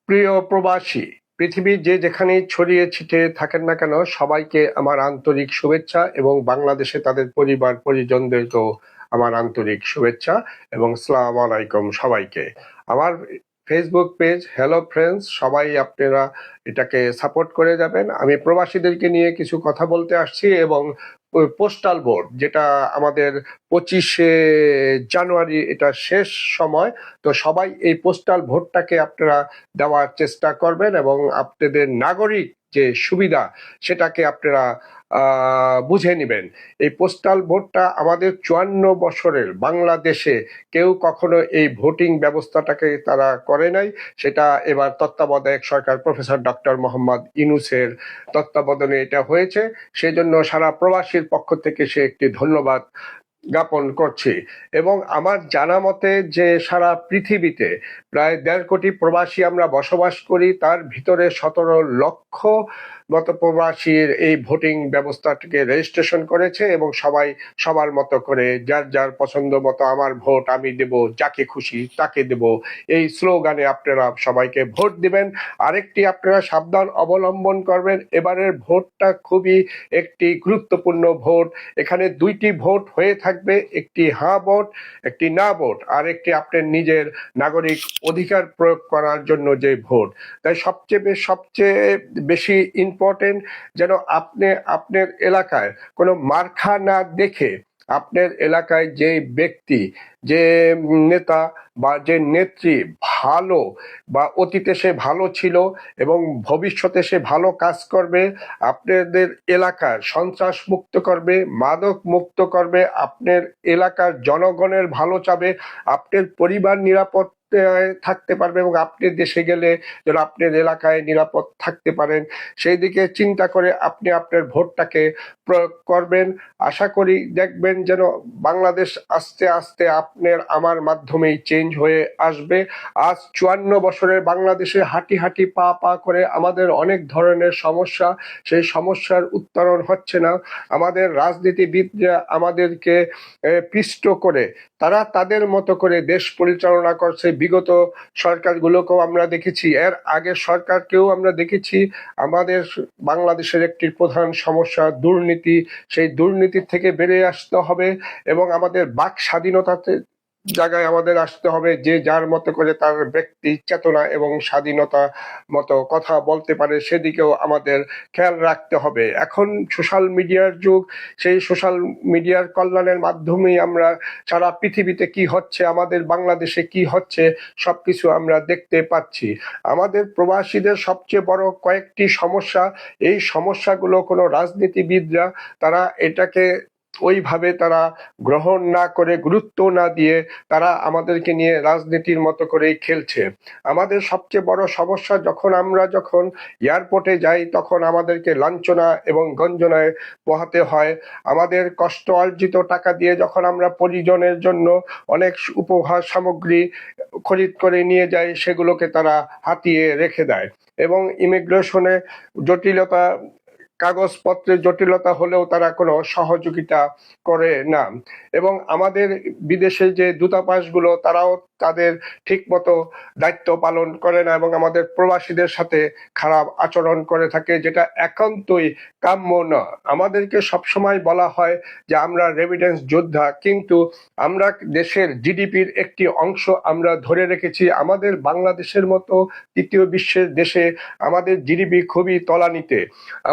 প্রিয় প্রবাসী, পৃথিবীর যে যেখানেই ছড়িয়ে ছিটিয়ে থাকেন না কেন, সবাইকে আমার আন্তরিক শুভেচ্ছা এবং বাংলাদেশে তাদের পরিবার পরিজনদেরকেও আমার আন্তরিক শুভেচ্ছা এবং আসসালামু আলাইকুম সবাইকে। আমার ফেসবুক পেজ হ্যালো ফ্রেন্ডস, সবাই আপনারা এটাকে সাপোর্ট করে যাবেন। আমি প্রবাসীদেরকে নিয়ে কিছু কথা বলতে আসছি এবং পোস্টাল বোর্ড যেটা আমাদের 25শে জানুয়ারি এটা শেষ সময়, তো সবাই এই পোস্টাল ভোটটাকে আপনারা দেওয়ার চেষ্টা করবেন এবং আপনাদের নাগরিক যে সুবিধা সেটাকে আপনারা বুঝে নেবেন। এই পোস্টাল ভোটটা আমাদের 54 বছরের বাংলাদেশে কেউ কখনো এই ভোটিং ব্যবস্থাটাকে তারা করে নাই। সেটা এবার তত্ত্বাবধায়ক সরকার প্রফেসর ডক্টর মোহাম্মদ ইউনূসের তত্ত্বাবধানে এটা হয়েছে। সেজন্য সারা প্রবাসীর পক্ষ থেকে সে একটি ধন্যবাদ জ্ঞাপন করছি। এবং আমার জানা মতে যে সারা পৃথিবীতে প্রায় 1.5 কোটি প্রবাসী আমরা বসবাস করি, তার ভিতরে 17 লক্ষ মতো প্রবাসীর এই ভোটিং ব্যবস্থাটিকে রেজিস্ট্রেশন করেছে এবং সবাই সবার মতো করে যার যার পছন্দ মতো আমার ভোট আমি দেব, যাকে খুশি তাকে দেব, এই স্লোগানে আপনারা সবাইকে ভোট দিবেন। আরেকটি আপনারা সাবধান অবলম্বন করবেন, এবারের ভোটটা খুবই একটি গুরুত্বপূর্ণ ভোট। এখানে 2টি ভোট হয়ে থাকবে, একটি হ্যাঁ ভোট, একটি না ভোট, আর একটি আপনার নিজের নাগরিক অধিকার প্রয়োগ করার জন্য যে ভোট। তাই সবচেয়ে বেশি ইম্পর্টেন্ট যেন আপনি আপনার এলাকায় কোনো মার্কা না দেখে আপনার এলাকায় যে ব্যক্তি, যে নেতা বা যে নেত্রী ভালো বা অতীতে সে ভালো ছিল এবং ভবিষ্যতে সে ভালো কাজ করবে, আপনাদের এলাকার সন্ত্রাস মুক্ত করবে, মাদক মুক্ত করবে, আপনার এলাকার জনগণের ভালো চাবে, আপনার পরিবার নিরাপদ থাকতে পারবে এবং আপনি দেশে গেলে যেন আপনার এলাকায় নিরাপদ থাকতে পারেন, সেই দিকে চিন্তা করে আপনি আপনার ভোটটাকে প্রয়োগ করবেন। আশা করি দেখবেন যেন বাংলাদেশ আস্তে আস্তে আপনার আমার মাধ্যমেই চেঞ্জ হয়ে আসবে। আজ 54 বছরের বাংলাদেশে হাঁটি হাঁটি পা পা করে আমাদের অনেক ধরনের সমস্যা, সেই সমস্যার উত্তরণ হচ্ছে না। আমাদের রাজনীতিবিদরা আমাদেরকে পিষ্ট করে তারা তাদের মতো করে দেশ পরিচালনা করছে। বিগত সরকারগুলোকেও আমরা দেখেছি, এর আগের সরকারকেও আমরা দেখেছি। আমাদের বাংলাদেশের একটি প্রধান সমস্যা দুর্নীতি, সেই দুর্নীতি থেকে বেরিয়ে আসতে হবে এবং আমাদের বাক স্বাধীনতাতে জায়গায় আমাদের আসতে হবে, যে যার মতো করে তার ব্যক্তি চেতনা এবং স্বাধীনতা মতো কথা বলতে পারে, সেদিকেও আমাদের খেয়াল রাখতে হবে। এখন সোশ্যাল মিডিয়ার যুগ, সেই সোশ্যাল মিডিয়ার কল্যাণের মাধ্যমেই আমরা সারা পৃথিবীতে কি হচ্ছে, আমাদের বাংলাদেশে কি হচ্ছে, সবকিছু আমরা দেখতে পাচ্ছি। আমাদের প্রবাসীদের সবচেয়ে বড় কয়েকটি সমস্যা, এই সমস্যাগুলো কোনো রাজনীতিবিদরা তারা এটাকে ওইভাবে তারা গ্রহণ না করে, গুরুত্ব না দিয়ে তারা আমাদেরকে নিয়ে রাজনীতির মতো করেই খেলছে। আমাদের সবচেয়ে বড় সমস্যা, যখন এয়ারপোর্টে যাই তখন আমাদেরকে লাঞ্ছনা এবং গঞ্জনায় পোহাতে হয়। আমাদের কষ্ট অর্জিত টাকা দিয়ে যখন আমরা পরিজনের জন্য অনেক উপহার সামগ্রী খরিদ করে নিয়ে যাই, সেগুলোকে তারা হাতিয়ে রেখে দেয় এবং ইমিগ্রেশনে জটিলতা, কাগজপত্রের জটিলতা হলেও তারা কোনো সহযোগিতা করে না। এবং আমাদের বিদেশে যে দূতাবাসগুলো তারাও তাদের ঠিকমতো দায়িত্ব পালন করে না এবং আমাদের প্রবাসীদের সাথে খারাপ আচরণ করে থাকে, যেটা একান্তই কাম্য না। আমাদেরকে সবসময় বলা হয় যে আমরা রেমিটেন্স যোদ্ধা, কিন্তু আমরা দেশের জিডিপির একটি অংশ আমরা ধরে রেখেছি। আমাদের বাংলাদেশের মতো তৃতীয় বিশ্বের দেশে আমাদের জিডিপি খুবই তলানিতে।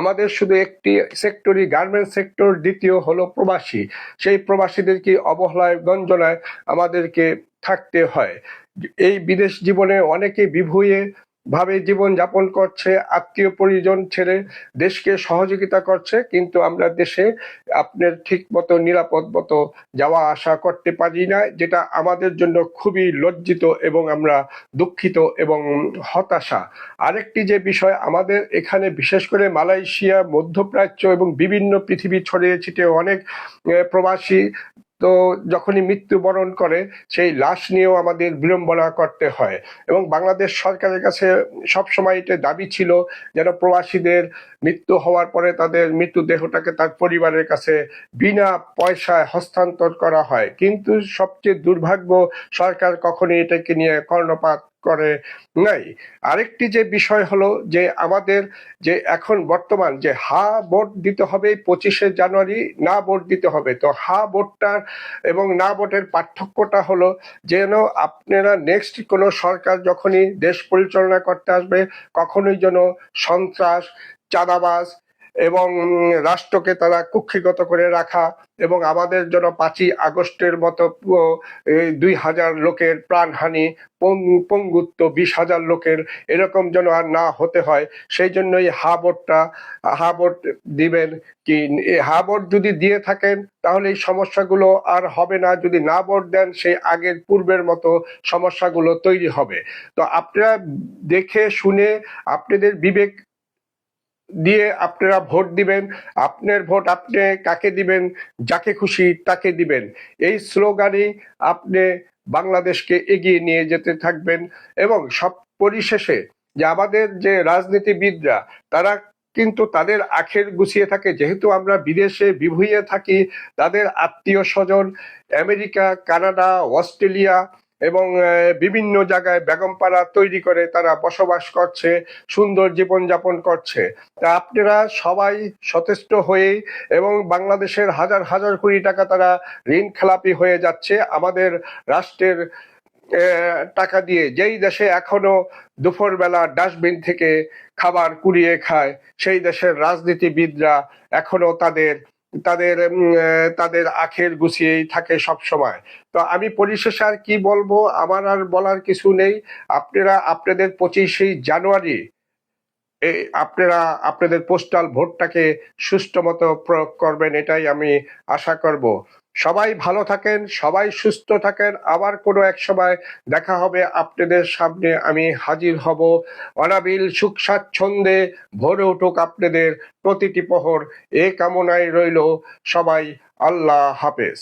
আমাদের শুধু একটি সেক্টরই গার্মেন্টস সেক্টর, দ্বিতীয় হলো প্রবাসী। সেই প্রবাসীদেরকে অবহেলায় গঞ্জনায় আমাদেরকে থাকতে হয়। এই বিদেশ জীবনে অনেকে বিভুয়ে ভাবে জীবন যাপন করছে, আত্মীয় পরিজন ছেড়ে দেশকে সহযোগিতা করছে, কিন্তু আমরা দেশে আপনার ঠিক মতো নিরাপদ মতো যাওয়া আসা করতে পারি না, যেটা আমাদের জন্য খুবই লজ্জিত এবং আমরা দুঃখিত এবং হতাশা। আরেকটি যে বিষয়, আমাদের এখানে বিশেষ করে মালয়েশিয়া, মধ্যপ্রাচ্য এবং বিভিন্ন পৃথিবী ছড়িয়ে ছিটিয়ে অনেক প্রবাসী তো যখনই মৃত্যুবরণ করে সেই লাশ নিয়েও আমাদের বিড়ম্বনা করতে হয়। এবং বাংলাদেশ সরকারের কাছে সবসময় এটা দাবি ছিল যেন প্রবাসীদের মৃত্যু হওয়ার পরে তাদের মৃত্যুদেহটাকে তার পরিবারের কাছে বিনা পয়সায় হস্তান্তর করা হয়, কিন্তু সবচেয়ে দুর্ভাগ্য, সরকার কখনই এটাকে নিয়ে কর্ণপাত করে নাই। আরেকটি যে বিষয় হলো যে আমাদের যে এখন বর্তমান যে হা ভোট দিতে হবে 25শে জানুয়ারি, না ভোট দিতে হবে, তো হা ভোটটার এবং না ভোটের পার্থক্যটা হলো যেন আপনারা নেক্সট কোনো সরকার যখনই দেশ পরিচালনা করতে আসবে কখনোই যেন সন্ত্রাস, চাঁদাবাজ এবং রাষ্ট্রকে তারা কুক্ষিগত করে রাখা এবং আমাদের জন্য 5ই আগস্টের মতো 2000 লোকের প্রাণহানি, পঙ্গুত্ব 20,000 লোকের, এরকম যেন আর না হতে হয়। সেই জন্যই হা ভোট দিবেন কি, হা ভোট যদি দিয়ে থাকেন তাহলে এই সমস্যাগুলো আর হবে না। যদি না ভোট দেন সেই আগের পূর্বের মতো সমস্যাগুলো তৈরি হবে। তো আপনারা দেখে শুনে আপনাদের বিবেক দিয়ে আপনারা ভোট দিবেন। আপনার ভোট আপনি কাকে দিবেন, যাকে খুশি তাকে দিবেন, এই স্লোগানই আপনি বাংলাদেশকে এগিয়ে নিয়ে যেতে থাকবেন। এবং সব পরিশেষে যে আমাদের যে রাজনীতিবিদরা তারা কিন্তু তাদের আখের গুছিয়ে থাকে, যেহেতু আমরা বিদেশে বিভুঁইয়ে থাকি, তাদের আত্মীয় স্বজন আমেরিকা, কানাডা, অস্ট্রেলিয়া এবং বিভিন্ন জায়গায় বেগমপাড়া তৈরি করে তারা বসবাস করছে, সুন্দর জীবনযাপন করছে। তা আপনারা সবাই সচেষ্ট হয়ে এবং বাংলাদেশের হাজার হাজার কোটি টাকা তারা ঋণ খেলাপি হয়ে যাচ্ছে আমাদের রাষ্ট্রের টাকা দিয়ে, যেই দেশে এখনো দুপুরবেলা ডাস্টবিন থেকে খাবার কুড়িয়ে খায়, সেই দেশের রাজনীতিবিদরা এখনো তাদের তাদের তাদের আখের গুছিয়েই থাকে সব সময়। তো আমি পরিশেষে আর কি বলবো, আমার আর বলার কিছু নেই। আপনারা আপনাদের 25শে জানুয়ারি আপনারা আপনাদের পোস্টাল ভোটটাকে সুষ্ঠু মতো প্রয়োগ করবেন, এটাই আমি আশা করব। সবাই ভালো থাকেন, সবাই সুস্থ থাকেন। আবার কোনো এক সময় দেখা হবে, আপনাদের সামনে আমি হাজির হব। অনাবিল সুখ স্বাচ্ছন্দ্যে ভরে উঠুক আপনাদের প্রতিটি প্রহর, এ কামনায় রইল। সবাই আল্লাহ হাফেজ।